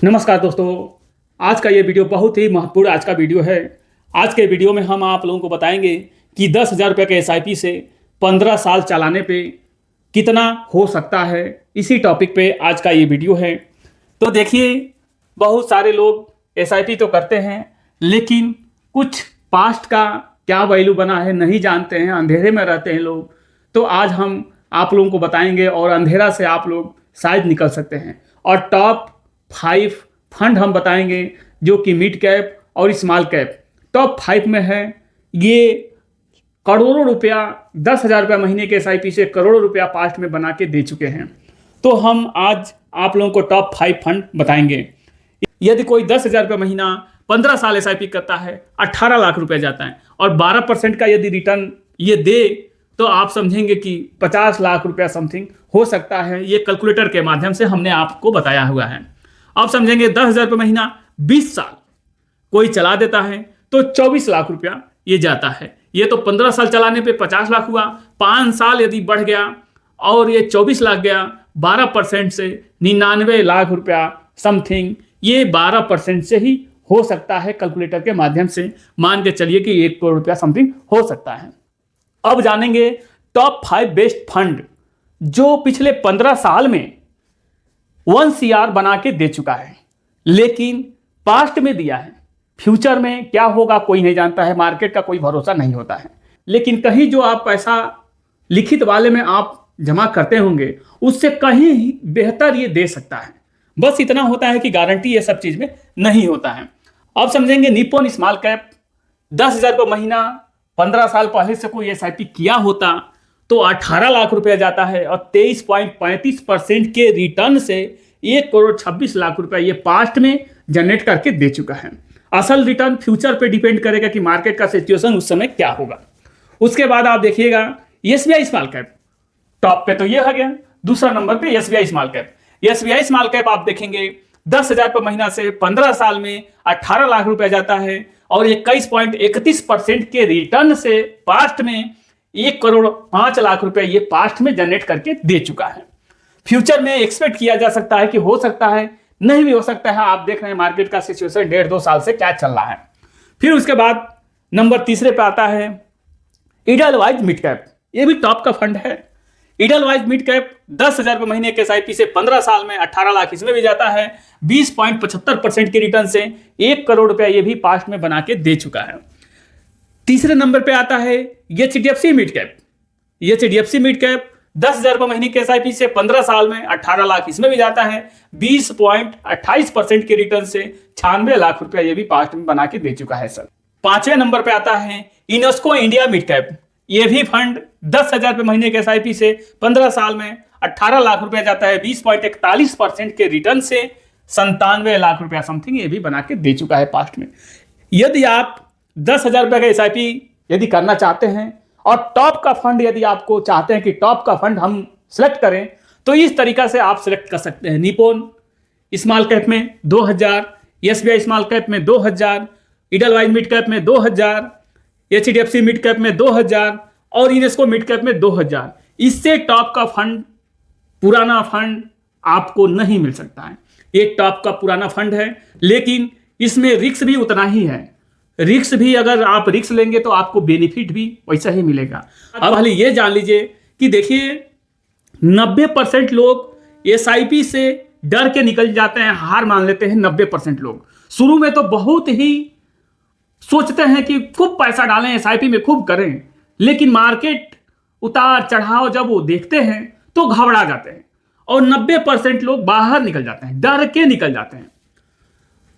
नमस्कार दोस्तों। आज का ये वीडियो बहुत ही महत्वपूर्ण आज का वीडियो है। आज के वीडियो में हम आप लोगों को बताएंगे कि 10,000 रुपये के एसआईपी से 15 साल चलाने पे कितना हो सकता है। इसी टॉपिक पे आज का ये वीडियो है। तो देखिए, बहुत सारे लोग एसआईपी तो करते हैं, लेकिन कुछ पास्ट का क्या वैल्यू बना है नहीं जानते हैं, अंधेरे में रहते हैं लोग। तो आज हम आप लोगों को बताएंगे और अंधेरा से आप लोग शायद निकल सकते हैं। और टॉप 5 फंड हम बताएंगे जो कि मिड कैप और स्मॉल कैप टॉप 5 में है। ये करोड़ों रुपया, 10,000 रुपया महीने के एसआईपी से करोड़ों रुपया पास्ट में बना के दे चुके हैं। तो हम आज आप लोगों को टॉप 5 फंड बताएंगे। यदि कोई 10,000 रुपये महीना 15 साल एसआईपी करता है, 18 लाख रुपया जाता है और 12% का यदि रिटर्न ये दे तो आप समझेंगे कि 50 लाख रुपया समथिंग हो सकता है। ये कैलकुलेटर के माध्यम से हमने आपको बताया हुआ है। आप समझेंगे 10,000 रुपये महीना 20 साल कोई चला देता है तो 24 लाख रुपया ये जाता है। ये तो 15 साल चलाने पे 50 लाख हुआ। 5 साल यदि बढ़ गया और ये 24 लाख गया, 12% से 99 लाख रुपया समथिंग ये 12% से ही हो सकता है। कैलकुलेटर के माध्यम से मान के चलिए कि 1 करोड़ रुपया समथिंग हो सकता है। अब जानेंगे टॉप 5 बेस्ट फंड जो पिछले 15 साल में 1 CR बना के दे चुका है, लेकिन पास्ट में दिया है। फ्यूचर में क्या होगा कोई नहीं जानता है, मार्केट का कोई भरोसा नहीं होता है। लेकिन कहीं जो आप पैसा लिखित वाले में आप जमा करते होंगे उससे कहीं बेहतर ये दे सकता है। बस इतना होता है कि गारंटी ये सब चीज में नहीं होता है। अब समझेंगे निप्पॉन स्मॉल कैप 10,000 रुपये महीना 15 साल पहले से कोई एसआईपी किया होता तो 18 लाख रुपया जाता है और 23.35% के रिटर्न से 1 करोड़ 26 लाख रुपया ये पास्ट में जनरेट करके दे चुका है। असल रिटर्न फ्यूचर पे डिपेंड करेगा कि मार्केट का सिचुएशन उस समय क्या होगा। उसके बाद आप देखिएगा एसबीआई स्मॉल कैप टॉप पे, तो ये हो गया। दूसरा नंबर पे SBI small cap. SBI small cap आप देखेंगे 10,000 रुपये महीना से 15 साल में 18 लाख रुपया जाता है और 21.31% के रिटर्न से पास्ट में 1 करोड़ 5 लाख रुपए ये पास्ट में जनरेट करके दे चुका है। फ्यूचर में एक्सपेक्ट किया जा सकता है कि हो सकता है, नहीं भी हो सकता है। आप देख रहे हैं मार्केट का सिचुएशन 1.5-2 साल से क्या चल रहा है। फिर उसके बाद नंबर तीसरे पे आता है इडलवाइज मिड कैप। ये भी टॉप का फंड है। इडलवाइज मिड कैप 10,000 रुपये महीने के एसआईपी से 15 साल में 18 लाख इसमें भी जाता है। 20.75% के रिटर्न से 1 करोड़ रुपया ये भी पास्ट में बना के दे चुका है। तीसरे नंबर पे आता है HDFC mid cap. HDFC mid cap 10,000 रुपये महीने के एसआईपी से 15 साल में 18 लाख इसमें भी जाता है। 20.28% के रिटर्न से 96 लाख रुपया ये भी पास्ट में बना के दे चुका है सर। पांचवें नंबर पे आता है इनस्को इंडिया मिड कैप। ये भी फंड 10,000 रुपये महीने के एसआईपी से 15 साल में 18 लाख रुपया जाता है। 20.41% के रिटर्न से 97 लाख रुपया समथिंग ये भी बना के दे चुका है पास्ट में। यदि आप 10,000 रुपये का एसआईपी यदि करना चाहते हैं और टॉप का फंड यदि आपको चाहते हैं कि टॉप का फंड हम सिलेक्ट करें, तो इस तरीका से आप सिलेक्ट कर सकते हैं। निप्पॉन स्मॉल कैप में 2,000, एसबीआई स्मॉल कैप में 2,000, इडलवाइज मिड कैप में 2,000, एचडीएफसी मिड कैप में 2,000 और इनेस्को मिड कैप में 2,000। इससे टॉप का फंड, पुराना फंड आपको नहीं मिल सकता है। ये टॉप का पुराना फंड है, लेकिन इसमें रिस्क भी उतना ही है। रिस्क भी अगर आप रिस्क लेंगे तो आपको बेनिफिट भी वैसा ही मिलेगा। अब हाल ये जान लीजिए कि देखिए 90% लोग एसआईपी से डर के निकल जाते हैं, हार मान लेते हैं। 90% लोग शुरू में तो बहुत ही सोचते हैं कि खूब पैसा डालें एसआईपी में, खूब करें, लेकिन मार्केट उतार चढ़ाव जब वो देखते हैं तो घबरा जाते हैं और 90% लोग बाहर निकल जाते हैं, डर के निकल जाते हैं।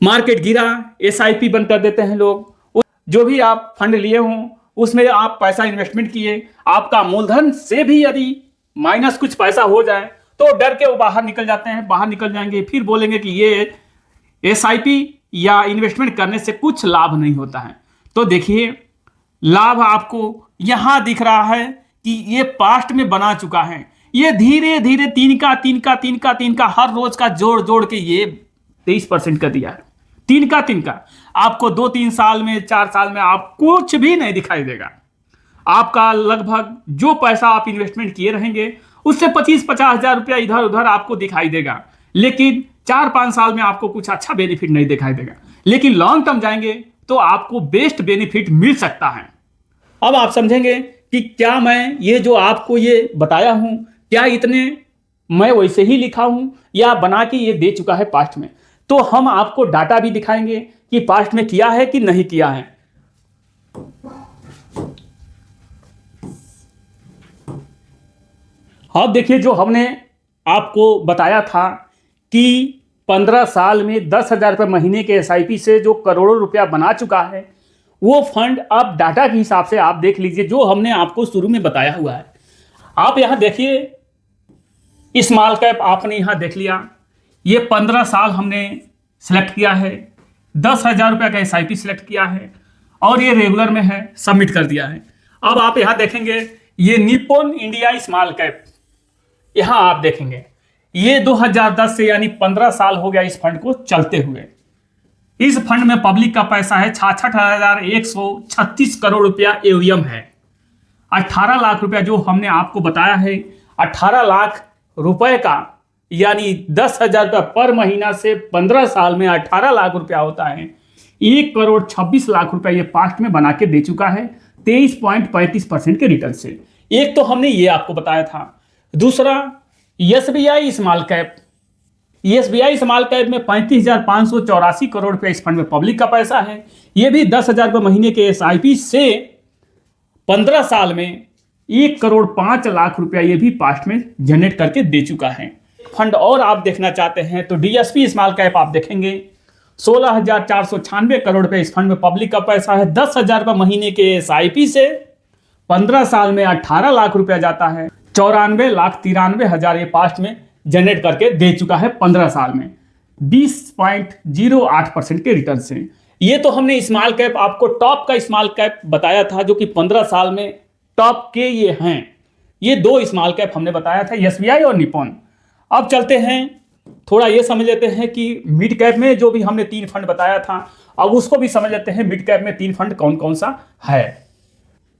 मार्केट गिरा, एसआईपी बंद कर देते हैं लोग। जो भी आप फंड लिए हों उसमें आप पैसा इन्वेस्टमेंट किए, आपका मूलधन से भी यदि माइनस कुछ पैसा हो जाए तो डर के वो बाहर निकल जाते हैं। बाहर निकल जाएंगे, फिर बोलेंगे कि ये एसआईपी या इन्वेस्टमेंट करने से कुछ लाभ नहीं होता है। तो देखिए, लाभ आपको यहां दिख रहा है कि ये पास्ट में बना चुका है। ये धीरे धीरे तीन का हर रोज का जोड़ जोड़ के ये 23% का दिया है। तीन का आपको 2-3 साल में, 4 साल में आप कुछ भी नहीं दिखाई देगा। आपका लगभग जो पैसा आप इन्वेस्टमेंट किए रहेंगे उससे 25-50 हजार रुपया इधर उधर आपको दिखाई देगा, लेकिन 4-5 साल में आपको कुछ अच्छा बेनिफिट नहीं दिखाई देगा, लेकिन लॉन्ग टर्म जाएंगे तो आपको बेस्ट बेनिफिट मिल सकता है। अब आप समझेंगे कि क्या मैं ये जो आपको ये बताया हूं, क्या इतने मैं वैसे ही लिखा हूं या बना के ये दे चुका है पास्ट में। तो हम आपको डाटा भी दिखाएंगे कि पास्ट में किया है कि नहीं किया है। अब देखिए, जो हमने आपको बताया था कि 15 साल में 10,000 रुपये महीने के एसआईपी से जो करोड़ों रुपया बना चुका है, वो फंड अब डाटा के हिसाब से आप देख लीजिए, जो हमने आपको शुरू में बताया हुआ है। आप यहां देखिए, स्मॉल कैप आपने यहां देख लिया, ये 15 साल हमने सेलेक्ट किया है, 10,000 रुपये का एसआईपी सेलेक्ट किया है और ये रेगुलर में है, सबमिट कर दिया है। अब आप यहां देखेंगे, ये निप्पॉन इंडिया स्मॉल कैप, यहां आप देखेंगे ये 2010 से यानी 15 साल हो गया इस फंड को चलते हुए। इस फंड में पब्लिक का पैसा है 66,136 करोड़ रुपया एवीएम है। 18 लाख रुपया जो हमने आपको बताया है, 18 लाख रुपए का यानी 10,000 रुपया पर महीना से 15 साल में 18 लाख रुपया होता है। 1,26,00,000 रुपया ये पास्ट में बना के दे चुका है 23.35% के रिटर्न से। एक तो हमने ये आपको बताया था। दूसरा, SBI small cap, SBI small cap में 35,584 करोड़ रुपया इस फंड में पब्लिक का पैसा है। ये भी 10,000 रुपये महीने के एसआईपी से 15 साल में 1,05,00,000 रुपया ये भी पास्ट में जनरेट करके दे चुका है। फंड और आप देखना चाहते हैं तो डीएसपी स्मॉल कैप आप देखेंगे, 16,496 करोड़ रुपये इस फंड में पब्लिक का पैसा है। 10,000 रुपये महीने के एसआईपी से 15 साल में 18 लाख रुपया जाता है। 94,93,000 ये पास्ट में जनरेट करके दे चुका है 15 साल में 20.08% के रिटर्न से। ये तो हमने स्मॉल कैप आपको टॉप का स्मॉल कैप बताया था, जो कि 15 साल में टॉप के ये हैं। ये दो स्मॉल कैप हमने बताया था, एसबीआई और निप्पॉन। अब चलते हैं, थोड़ा ये समझ लेते हैं कि मिड कैप में जो भी हमने 3 फंड बताया था, अब उसको भी समझ लेते हैं मिड कैप में 3 फंड कौन कौन सा है।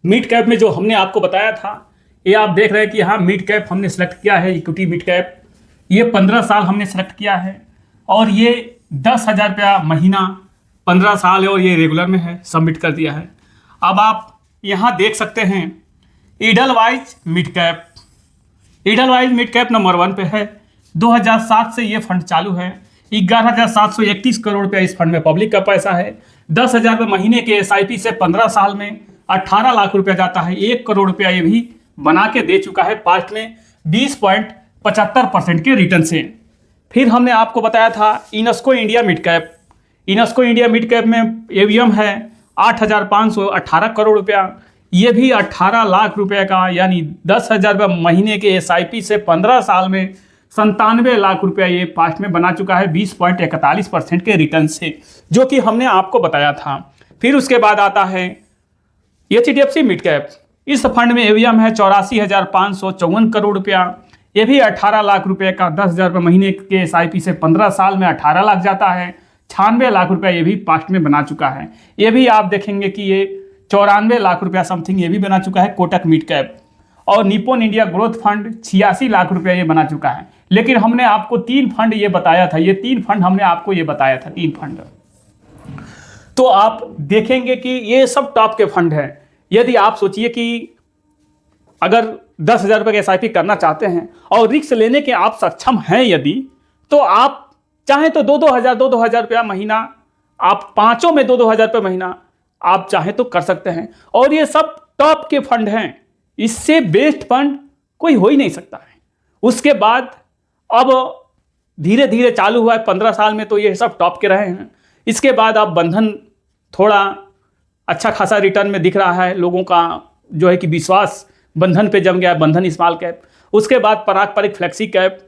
मिड कैप में जो हमने आपको बताया था, ये आप देख रहे हैं कि यहाँ मिड कैप हमने सेलेक्ट किया है, इक्विटी मिड कैप। ये 15 साल हमने सेलेक्ट किया है और ये 10,000 रुपया महीना 15 साल है और ये रेगुलर में है, सबमिट कर दिया है। अब आप यहाँ देख सकते हैं Edelweiss mid cap, Edelweiss mid cap number 1 पे है। 2007 से ये फंड चालू है। 11,731 करोड़ रुपया इस फंड में पब्लिक का पैसा है। 10,000 रुपये महीने के एसआईपी से 15 साल में 18 लाख रुपया जाता है। 1 करोड़ रुपया ये भी बना के दे चुका है पास्ट में 20.75% के रिटर्न से। फिर हमने आपको बताया था Invesco India mid cap. Invesco India mid cap में एवीएम है 8,518 करोड़ रुपया। ये भी 18 लाख रुपए का यानी 10,000 रुपये महीने के एसआईपी से 15 साल में 97 लाख रुपया ये पास्ट में बना चुका है 20.41% के रिटर्न से, जो कि हमने आपको बताया था। फिर उसके बाद आता है एचडीएफसी मिड कैप। इस फंड में एवीएम है 84,554 करोड़ रुपया। ये भी 18 लाख रुपए का 10,000 रुपये महीने के एसआईपी से 15 साल में 18 लाख जाता है। 96 लाख रुपया ये भी पास्ट में बना चुका है। ये भी आप देखेंगे कि ये 94 लाख रुपया समथिंग ये भी बना चुका है कोटक मिड कैप। और Nippon India growth fund 86 lakh रुपया ये बना चुका है। लेकिन हमने आपको 3 फंड ये बताया था, ये 3 फंड हमने आपको ये बताया था, 3 फंड। तो आप देखेंगे कि ये सब टॉप के फंड हैं। यदि आप सोचिए कि अगर 10,000 रुपये का एसआईपी करना चाहते हैं और रिस्क लेने के आप सक्षम हैं यदि, तो आप चाहें तो 2,000 रुपया महीना, आप पाँचों में 2,000 रुपये महीना आप चाहें तो कर सकते हैं। और ये सब टॉप के फंड हैं, इससे बेस्ट फंड कोई हो ही नहीं सकता है। उसके बाद अब धीरे धीरे चालू हुआ है 15 साल में, तो ये सब टॉप के रहे हैं। इसके बाद अब बंधन थोड़ा अच्छा खासा रिटर्न में दिख रहा है, लोगों का जो है कि विश्वास बंधन पे जम गया है, बंधन स्मॉल कैप। उसके बाद पराग परिक फ्लेक्सी कैप,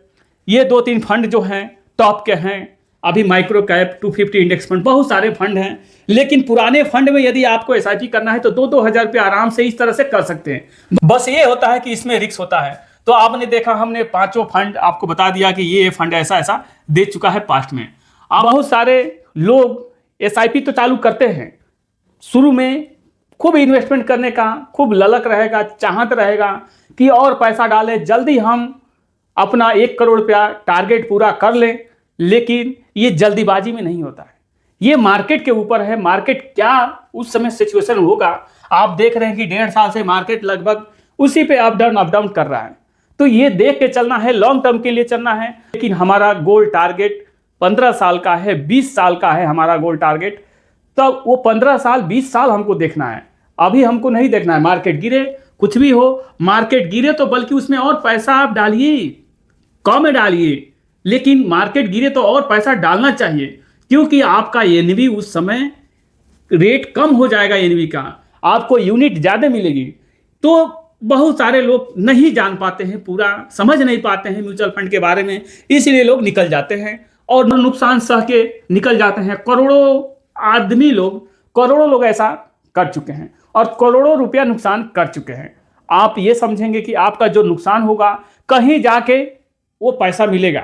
ये 2-3 फंड जो हैं टॉप के हैं। अभी माइक्रो कैप 250 इंडेक्स फंड, बहुत सारे फंड हैं। लेकिन पुराने फंड में यदि आपको एसआईपी करना है तो 2-2 हज़ार रुपये आराम से इस तरह से कर सकते हैं। बस ये होता है कि इसमें रिस्क होता है। तो आपने देखा, हमने 5 फंड आपको बता दिया कि ये फंड ऐसा ऐसा दे चुका है पास्ट में। अब बहुत सारे लोग एसआईपी तो चालू करते हैं, शुरू में खूब इन्वेस्टमेंट करने का खूब ललक रहेगा, चाहत रहेगा कि और पैसा डालें, जल्दी हम अपना 1 करोड़ रुपया टारगेट पूरा कर लें। लेकिन ये जल्दीबाजी में नहीं होता है, ये मार्केट के ऊपर है। मार्केट क्या उस समय सिचुएशन होगा, आप देख रहे हैं कि 1.5 साल से मार्केट लगभग उसी पे अप डाउन कर रहा है। तो ये देख के चलना है, लॉन्ग टर्म के लिए चलना है। लेकिन हमारा गोल टारगेट 15 साल का है, 20 साल का है हमारा गोल टारगेट। तब वो 15 साल 20 साल हमको देखना है, अभी हमको नहीं देखना है मार्केट गिरे कुछ भी हो। मार्केट गिरे तो बल्कि उसमें और पैसा आप डालिए, कम में डालिए, लेकिन मार्केट गिरे तो और पैसा डालना चाहिए, क्योंकि आपका एनवी उस समय रेट कम हो जाएगा, एनवी का आपको यूनिट ज़्यादा मिलेगी। तो बहुत सारे लोग नहीं जान पाते हैं, पूरा समझ नहीं पाते हैं म्यूचुअल फंड के बारे में, इसलिए लोग निकल जाते हैं और नुकसान सह के निकल जाते हैं। करोड़ों लोग ऐसा कर चुके हैं और करोड़ों रुपया नुकसान कर चुके हैं। आप ये समझेंगे कि आपका जो नुकसान होगा कहीं जाके वो पैसा मिलेगा,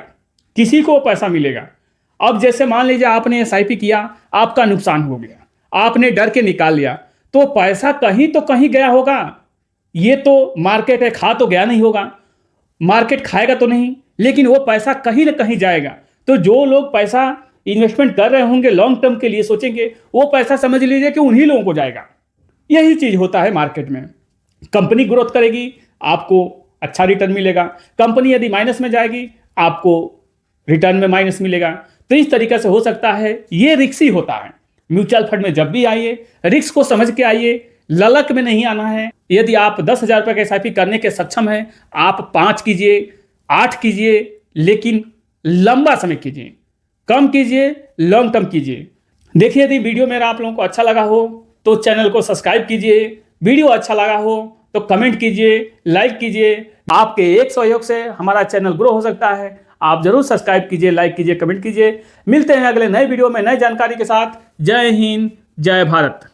किसी को पैसा मिलेगा। अब जैसे मान लीजिए आपने एसआईपी किया, आपका नुकसान हो गया, आपने डर के निकाल लिया, तो पैसा कहीं तो कहीं गया होगा। ये तो मार्केट है, खा तो गया नहीं होगा, मार्केट खाएगा तो नहीं, लेकिन वो पैसा कहीं ना कहीं जाएगा। तो जो लोग पैसा इन्वेस्टमेंट कर रहे होंगे, लॉन्ग टर्म के लिए सोचेंगे, वो पैसा समझ लीजिए कि उन्हीं लोगों को जाएगा। यही चीज होता है मार्केट में। कंपनी ग्रोथ करेगी, आपको अच्छा रिटर्न मिलेगा। कंपनी यदि माइनस में जाएगी, आपको रिटर्न में माइनस मिलेगा। तो इस तरीके से हो सकता है, ये रिस्की होता है। म्यूचुअल फंड में जब भी आइए, रिस्क को समझ के आइए, ललक में नहीं आना है। यदि आप 10,000 रुपये का एसआईपी करने के सक्षम हैं, आप 5 कीजिए, 8 कीजिए, लेकिन लंबा समय कीजिए, कम कीजिए, लॉन्ग टर्म कीजिए। देखिए, यदि वीडियो मेरा आप लोगों को अच्छा लगा हो तो चैनल को सब्सक्राइब कीजिए, वीडियो अच्छा लगा हो तो कमेंट कीजिए, लाइक कीजिए। आपके एक सहयोग से हमारा चैनल ग्रो हो सकता है। आप जरूर सब्सक्राइब कीजिए, लाइक कीजिए, कमेंट कीजिए। मिलते हैं अगले नए वीडियो में नई जानकारी के साथ। जय हिंद, जय भारत।